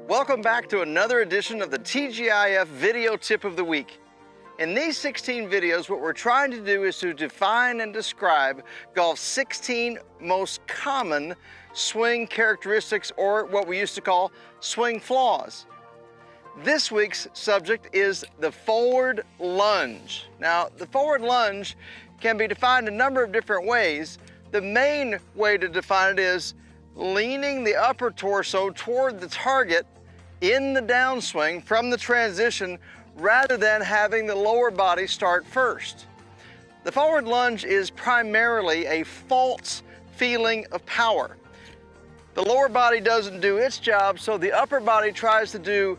Welcome back to another edition of the TGIF Video Tip of the Week. In these 16 videos, what we're trying to do is to define and describe golf's 16 most common swing characteristics, or what we used to call swing flaws. This week's subject is the forward lunge. Now, the forward lunge can be defined a number of different ways. The main way to define it is leaning the upper torso toward the target in the downswing from the transition rather than having the lower body start first. The forward lunge is primarily a false feeling of power. The lower body doesn't do its job, so the upper body tries to do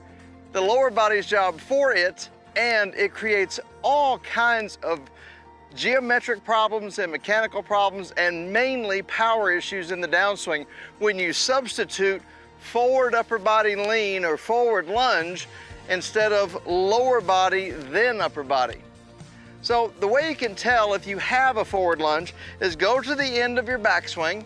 the lower body's job for it, and it creates all kinds of geometric problems and mechanical problems, and mainly power issues in the downswing when you substitute forward upper body lean or forward lunge instead of lower body then upper body. So the way you can tell if you have a forward lunge is go to the end of your backswing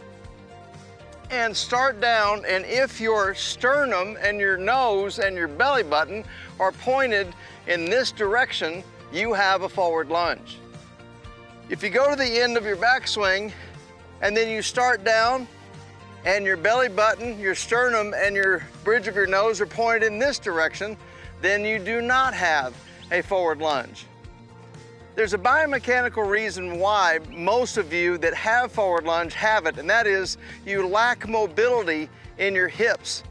and start down, and if your sternum and your nose and your belly button are pointed in this direction, you have a forward lunge. If you go to the end of your backswing and then you start down and your belly button, your sternum, and your bridge of your nose are pointed in this direction, then you do not have a forward lunge. There's a biomechanical reason why most of you that have forward lunge have it, and that is you lack mobility in your hips.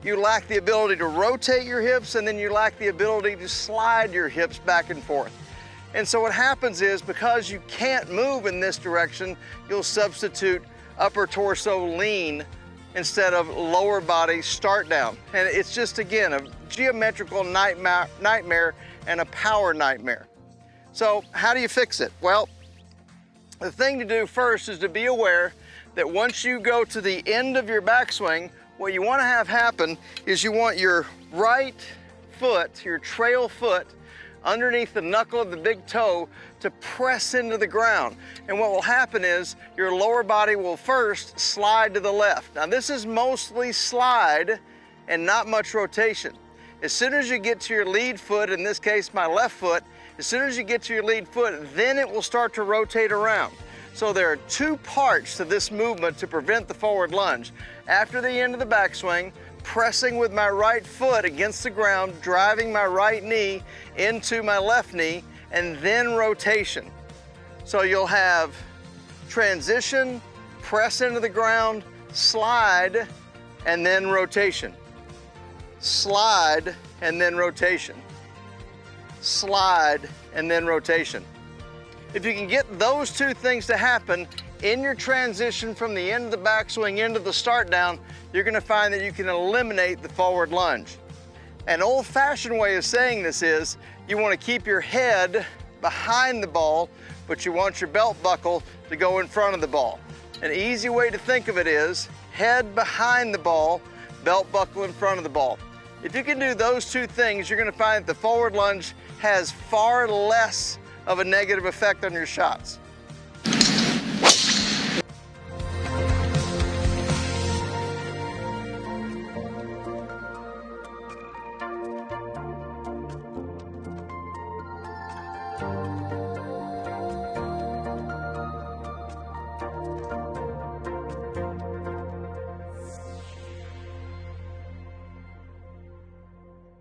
You lack the ability to rotate your hips, and then you lack the ability to slide your hips back and forth. And so what happens is, because you can't move in this direction, you'll substitute upper torso lean instead of lower body start down. And it's just, again, a geometrical nightmare and a power nightmare. So how do you fix it? Well, the thing to do first is to be aware that once you go to the end of your backswing, what you want to have happen is you want your right foot, your trail foot, underneath the knuckle of the big toe to press into the ground. And what will happen is your lower body will first slide to the left. Now this is mostly slide and not much rotation. As soon as you get to your lead foot, in this case my left foot, as soon as you get to your lead foot, then it will start to rotate around. So there are two parts to this movement to prevent the forward lunge. After the end of the backswing, pressing with my right foot against the ground, driving my right knee into my left knee, and then rotation. So you'll have transition, press into the ground, slide, and then rotation. Slide, and then rotation. Slide, and then rotation. If you can get those two things to happen in your transition from the end of the backswing into the start down, you're going to find that you can eliminate the forward lunge. An old-fashioned way of saying this is you want to keep your head behind the ball, but you want your belt buckle to go in front of the ball. An easy way to think of it is head behind the ball, belt buckle in front of the ball. If you can do those two things, you're going to find that the forward lunge has far less of a negative effect on your shots.